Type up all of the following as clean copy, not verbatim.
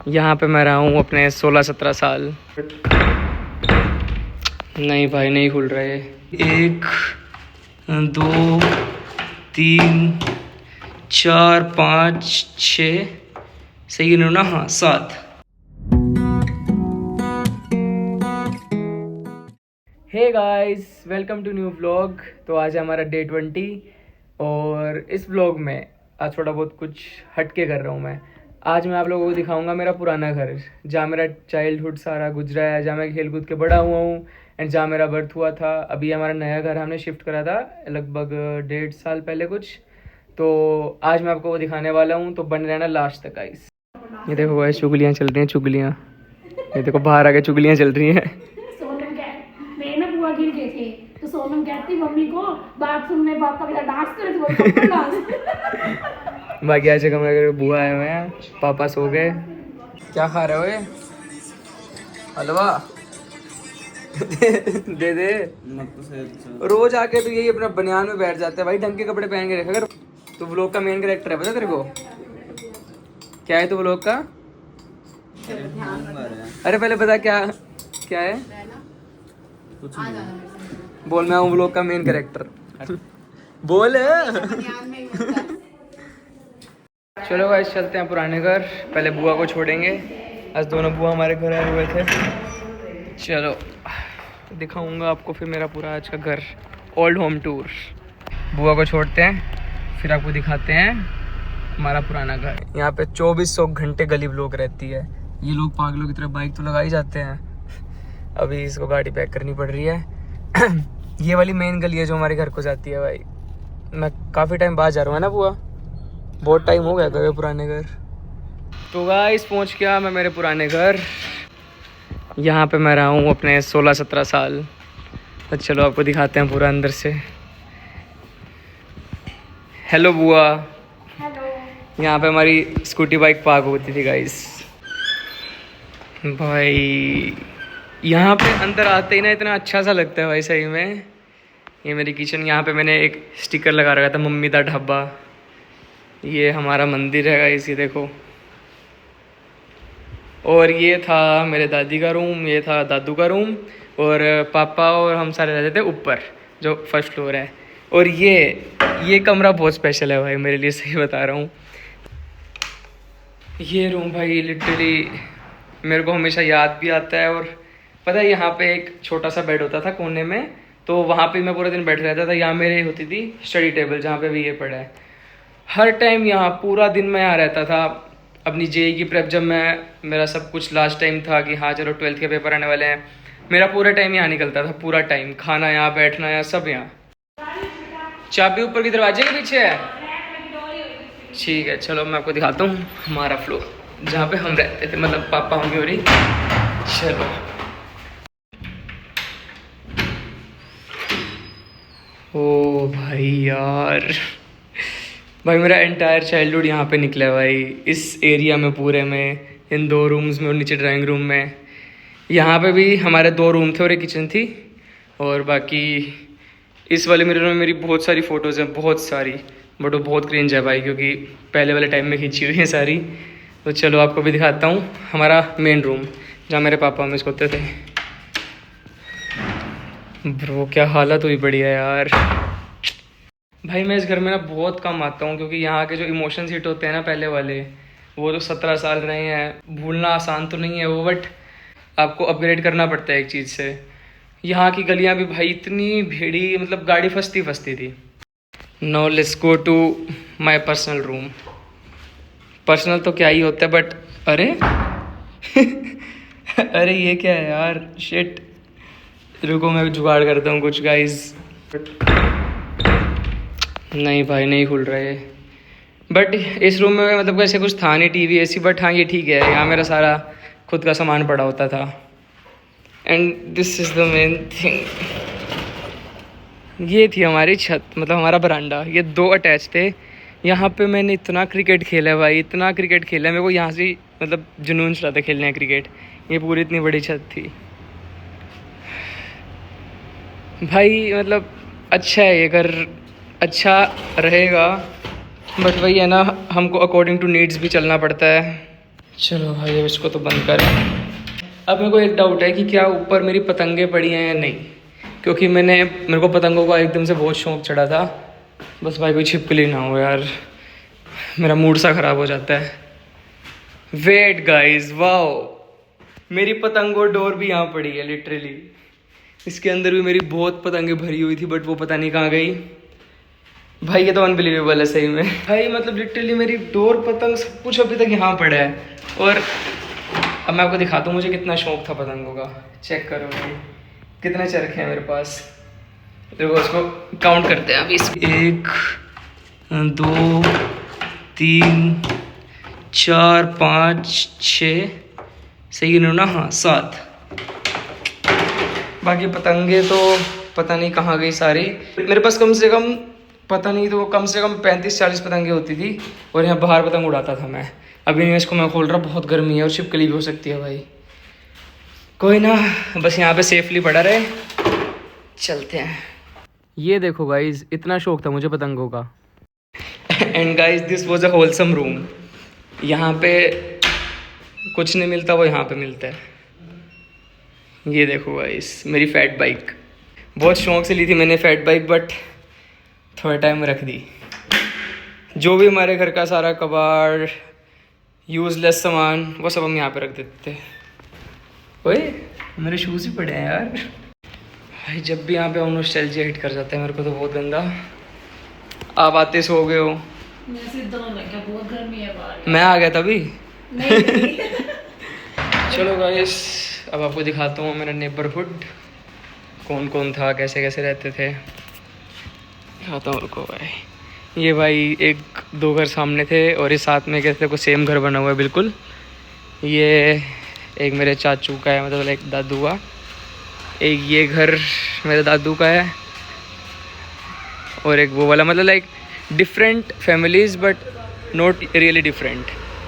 यहाँ पे मैं रहा हूँ अपने 16-17 साल। नहीं भाई नहीं खुल रहे। 1 2 3 4 5 6 सही गिनो ना? हाँ 7। Hey guys, welcome to new vlog. तो आज है हमारा डे 20 और इस व्लॉग में आज थोड़ा बहुत कुछ हटके कर रहा हूँ मैं। आज मैं आप लोगों को दिखाऊंगा मेरा पुराना घर, जहाँ मेरा चाइल्डहुड सारा गुजरा है, जहाँ मैं खेल कूद के बड़ा हुआ हूँ एंड जहाँ मेरा बर्थ हुआ था। अभी हमारा नया घर हमने शिफ्ट करा था लगभग 1.5 साल पहले कुछ। तो आज मैं आपको वो दिखाने वाला हूँ, तो बन रहना लास्ट तक गाइस। ये देखो गाइस, चुगलियाँ चल रही हैं, चुगलियाँ। ये देखो बाहर आके चुगलियाँ चल रही हैं। बुआ गिर गए थे तो सोनम कहती मम्मी को बाथरूम में पापा के साथ डांस करे तो कपड़ा डांस। बाकी आज जगह मेरे बुआ आए हुए हैं, पापा सो गए। क्या खा रहे हो ये? हलवा? दे दे। रोज आके तो यही अपना बनियान में बैठ जाते हैं भाई, ढंग के कपड़े पहन के रखा कर। तू व्लॉग का मेन कैरेक्टर है, पता तेरे को? क्या है तू व्लॉग का? अरे पहले बता क्या क्या है? बोल मैं हूँ व्लॉग का मेन कैरेक्टर। बोल। चलो गाइस चलते हैं पुराने घर, पहले बुआ को छोड़ेंगे। आज दोनों बुआ हमारे घर आए हुए थे। चलो दिखाऊंगा आपको फिर मेरा पूरा आज का घर, ओल्ड होम टूर। बुआ को छोड़ते हैं फिर आपको दिखाते हैं हमारा पुराना घर। यहाँ पे 2400 घंटे गली लोग रहती है। ये लोग पागलों की तरह बाइक तो लगा ही जाते हैं। अभी इसको गाड़ी पैक करनी पड़ रही है। ये वाली मेन गली है जो हमारे घर को जाती है भाई। मैं काफ़ी टाइम बाद जा रहा हूँ, है ना बुआ? बहुत टाइम हो गया गए पुराने घर। तो गाइस पहुँच गया मैं मेरे पुराने घर। यहाँ पे मैं रहा हूँ अपने 16-17 साल। तो चलो आपको दिखाते हैं पूरा अंदर से। हेलो बुआ। हेलो। यहाँ पे हमारी स्कूटी बाइक पार्क होती थी गाइस। भाई यहाँ पे अंदर आते ही ना इतना अच्छा सा लगता है भाई सही में। ये मेरी किचन, यहाँ पे मैंने एक स्टिकर लगा रखा था, मम्मी दा ढाबा। ये हमारा मंदिर है गाइस, ये देखो। और ये था मेरे दादी का रूम, ये था दादू का रूम, और पापा और हम सारे रहते थे ऊपर जो फर्स्ट फ्लोर है। और ये कमरा बहुत स्पेशल है भाई मेरे लिए, सही बता रहा हूँ। ये रूम भाई लिटरली मेरे को हमेशा याद भी आता है। और पता है यहाँ पे एक छोटा सा बेड होता था कोने में, तो वहाँ पे मैं पूरा दिन बैठ रहता था। यहाँ मेरे होती थी स्टडी टेबल, जहाँ पे भी ये पड़ा है। हर टाइम यहाँ पूरा दिन मैं यहाँ रहता था। अपनी जेई की प्रेप जब मेरा सब कुछ लास्ट टाइम था कि हाँ चलो 12th के पेपर आने वाले हैं, मेरा पूरा टाइम यहाँ निकलता था। पूरा टाइम खाना यहाँ, बैठना यहाँ, सब यहाँ। चाबी ऊपर के दरवाजे के पीछे है। ठीक है चलो मैं आपको दिखाता हूँ हमारा फ्लोर जहाँ पे हम रहते थे, मतलब पापा होंगे। और चलो ओ भाई यार, भाई मेरा एंटायर चाइल्डहुड यहाँ पे निकला है भाई, इस एरिया में पूरे में, इन 2 रूम्स में और नीचे ड्राइंग रूम में। यहाँ पे भी हमारे 2 रूम थे और एक किचन थी। और बाकी इस वाले मेरे रूम में मेरी बहुत सारी फ़ोटोज़ हैं, बहुत सारी। बट वो बहुत क्रिंज है भाई, क्योंकि पहले वाले टाइम में खींची हुई है सारी। तो चलो आपको भी दिखाता हूँ हमारा मेन रूम, जहाँ मेरे पापा हमें सोते थे। ब्रो क्या हालत हुई पड़ी है यार। भाई मैं इस घर में ना बहुत कम आता हूँ, क्योंकि यहाँ के जो इमोशंस हिट होते हैं ना पहले वाले, वो तो 17 साल रहे हैं। भूलना आसान तो नहीं है वो, बट आपको अपग्रेड करना पड़ता है एक चीज़ से। यहाँ की गलियाँ भी भाई इतनी भीड़ी, मतलब गाड़ी फंसती थी। Now let's go to my personal room. Personal तो क्या ही होता है, बट अरे अरे ये क्या है यार, शिट। रुको मैं जुगाड़ करता हूँ कुछ गाइस। नहीं भाई नहीं खुल रहे। बट इस रूम में मतलब ऐसे कुछ था नहीं, टीवी ऐसी। बट हाँ ये ठीक है, यहाँ मेरा सारा खुद का सामान पड़ा होता था। And this is the main thing. ये थी हमारी छत, मतलब हमारा बरांडा। ये 2 अटैच थे। यहाँ पे मैंने इतना क्रिकेट खेला है भाई, इतना क्रिकेट खेला है। मेरे को यहाँ से मतलब जुनून चला था खेलने का क्रिकेट। ये पूरी इतनी बड़ी छत थी भाई। मतलब अच्छा है ये घर, अच्छा रहेगा। बट वही है ना, हमको अकॉर्डिंग टू नीड्स भी चलना पड़ता है। चलो भाई अब इसको तो बंद करें। अब मेरे को एक डाउट है कि क्या ऊपर मेरी पतंगे पड़ी हैं या नहीं, क्योंकि मेरे को पतंगों का एकदम से बहुत शौक चढ़ा था। बस भाई कोई छिपकली ना हो यार, मेरा मूड सा ख़राब हो जाता है। वेट गाइस, वाओ, मेरी पतंगों डोर भी यहाँ पड़ी है लिटरली। इसके अंदर भी मेरी बहुत पतंगे भरी हुई थी, बट वो पता नहीं कहाँ गई। भाई ये तो अनबिलीवेबल है सही में भाई, मतलब लिटरली मेरी डोर, पतंग, सब कुछ अभी तक यहाँ पड़ा है। और अब मैं आपको दिखाता हूँ मुझे कितना शौक था पतंगों का। चेक करो भाई कितने चरखे हैं मेरे पास। देखो उसको काउंट करते हैं अभी। 1 2 3 4 5 6, सही गिनो ना? हाँ 7। बाकी पतंगे तो पता नहीं कहाँ गई सारी। मेरे पास कम से कम पता नहीं तो कम से कम 35-40 पतंगे होती थी, और यहाँ बाहर पतंग उड़ाता था मैं। अभी नहीं इसको मैं खोल रहा, बहुत गर्मी है और छिपकली भी हो सकती है भाई। कोई ना, बस यहाँ पे सेफली पड़ा रहे। चलते हैं। ये देखो गाइज, इतना शौक था मुझे पतंगों का। And guys this was a wholesome room. यहाँ पे कुछ नहीं मिलता, वो यहाँ पे मिलता है। ये देखो गाइस मेरी फैट बाइक, बहुत शौक से ली थी मैंने फैट बाइक, बट थोड़ा टाइम रख दी। जो भी हमारे घर का सारा कबाड़, यूजलेस सामान, वो सब हम यहाँ पे रख देते थे। ओए मेरे शूज़ ही पड़े हैं यार। भाई जब भी यहाँ पे हम नॉस्टैल्जिया हिट कर जाता है मेरे को तो बहुत गंदा। आप आते सो गए हो, बहुत गर्मी है बाहर। मैं आ गया तभी। नहीं। चलो गाइस अब आपको दिखाता हूँ मेरा नेबरहुड, कौन कौन था, कैसे कैसे रहते थे। दिखाता हूँ रुको भाई। ये भाई 1-2 घर सामने थे, और ये साथ में कैसे को सेम घर बना हुआ है बिल्कुल। ये एक मेरे चाचू का है, मतलब एक दादू का। एक ये घर मेरे दादू का है, और एक वो वाला, मतलब like different families but not really different.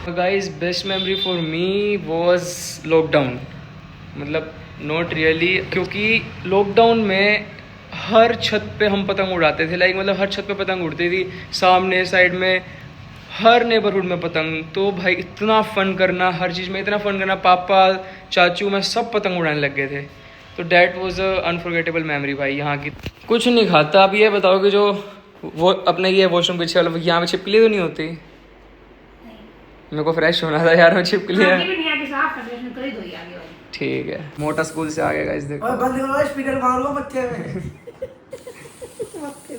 Guys best memory for me was lockdown, मतलब नॉट रियली, क्योंकि लॉकडाउन में हर छत पे हम पतंग उड़ाते थे। लाइक मतलब हर छत पे पतंग उड़ती थी, सामने साइड में, हर नेबरहुड में पतंग। तो भाई इतना फ़न करना, हर चीज़ में इतना फ़न करना, पापा चाचू मैं सब पतंग उड़ाने लग गए थे। तो that was a unforgettable memory भाई यहाँ की। कुछ नहीं खाता। अब ये बताओ कि जो वो अपने ये वॉशरूम पीछे वाला, यहाँ पे छिपकली तो नहीं होती? मेरे को फ्रेश होना था यार, मैं छिपकली है। ठीक है, मोटा स्कूल से आ गया गाइस देखो। और बंद करो स्पीकर मारूंगा बच्चे में।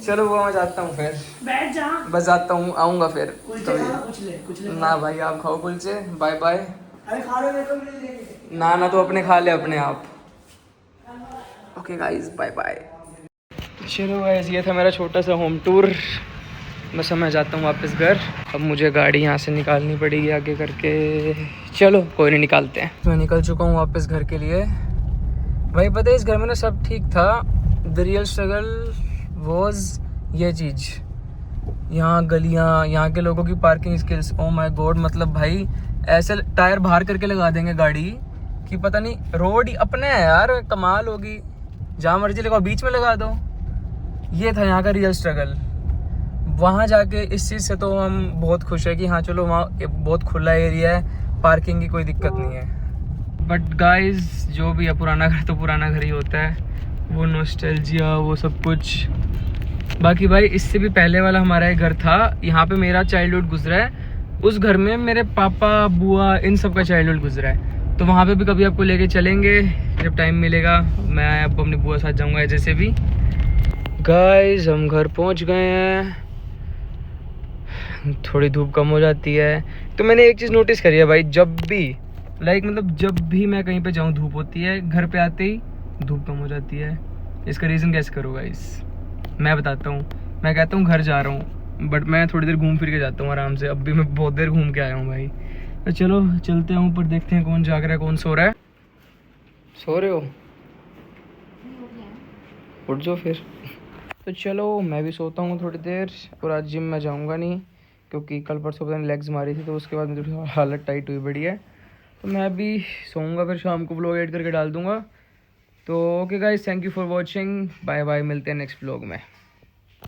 चलो वो मैं जाता हूँ फिर, बैठ जा। बस जाता हूँ, आऊँगा फिर कुछ ले ना भाई, आप खाओ कुलचे, बाय बाय। अरे खा लो, मेरे को भी दे। ना तो अपने खा ले अपने आप। Okay guys bye bye. चलो गाइस ये था मेरा छोटा सा होम टूर। बस मैं जाता हूँ वापस घर। अब मुझे गाड़ी यहाँ से निकालनी पड़ेगी आगे करके। चलो कोई नहीं, निकालते हैं। मैं निकल चुका हूँ वापस घर के लिए। भाई पता है इस घर में ना सब ठीक था। द रियल स्ट्रगल वॉज ये चीज़, यहाँ गलियाँ, यहाँ के लोगों की parking skills. Oh my God, मतलब भाई ऐसे टायर बाहर करके लगा देंगे गाड़ी कि पता नहीं, रोड ही अपने है यार, कमाल होगी। जहाँ मर्जी लगाओ, बीच में लगा दो। ये था यहाँ का रियल स्ट्रगल। वहाँ जाके इस चीज़ से तो हम बहुत खुश है कि हाँ चलो वहाँ बहुत खुला एरिया है, पार्किंग की कोई दिक्कत नहीं है। बट गाइस जो भी है, पुराना घर तो पुराना घर ही होता है, वो नॉस्टैल्जिया वो सब कुछ। बाकी भाई इससे भी पहले वाला हमारा एक घर था, यहाँ पे मेरा चाइल्डहुड गुजरा है। उस घर में मेरे पापा बुआ इन सब का चाइल्डहुड गुजरा है। तो वहाँ पे भी कभी आपको लेके चलेंगे जब टाइम मिलेगा। मैं अब अपनी बुआ साथ जाऊँगा जैसे भी। गाइस हम घर पहुँच गए हैं। थोड़ी धूप कम हो जाती है। तो मैंने एक चीज़ नोटिस करी है भाई, जब भी मतलब जब भी मैं कहीं पे जाऊँ धूप होती है, घर पे आते ही धूप कम हो जाती है। इसका रीज़न गैस करो गाइस। मैं बताता हूँ। मैं कहता हूँ घर जा रहा हूँ, बट मैं थोड़ी देर घूम फिर के जाता हूँ आराम से। अब भी मैं बहुत देर घूम के आया हूँ भाई। तो चलो चलते हैं ऊपर, देखते हैं कौन जाग रहा है कौन सो रहा है। सो रहे हो? उठ जाओ फिर। तो चलो मैं भी सोता हूँ थोड़ी देर। और आज जिम में जाऊँगा नहीं, क्योंकि कल परसों पता नहीं लेग्स मारी थी, तो उसके बाद मेरी हालत टाइट हुई बड़ी है। तो मैं अभी सोऊंगा, फिर शाम को व्लॉग एडिट करके डाल दूँगा। तो okay guys, thank you for watching, bye bye, मिलते हैं नेक्स्ट व्लॉग में।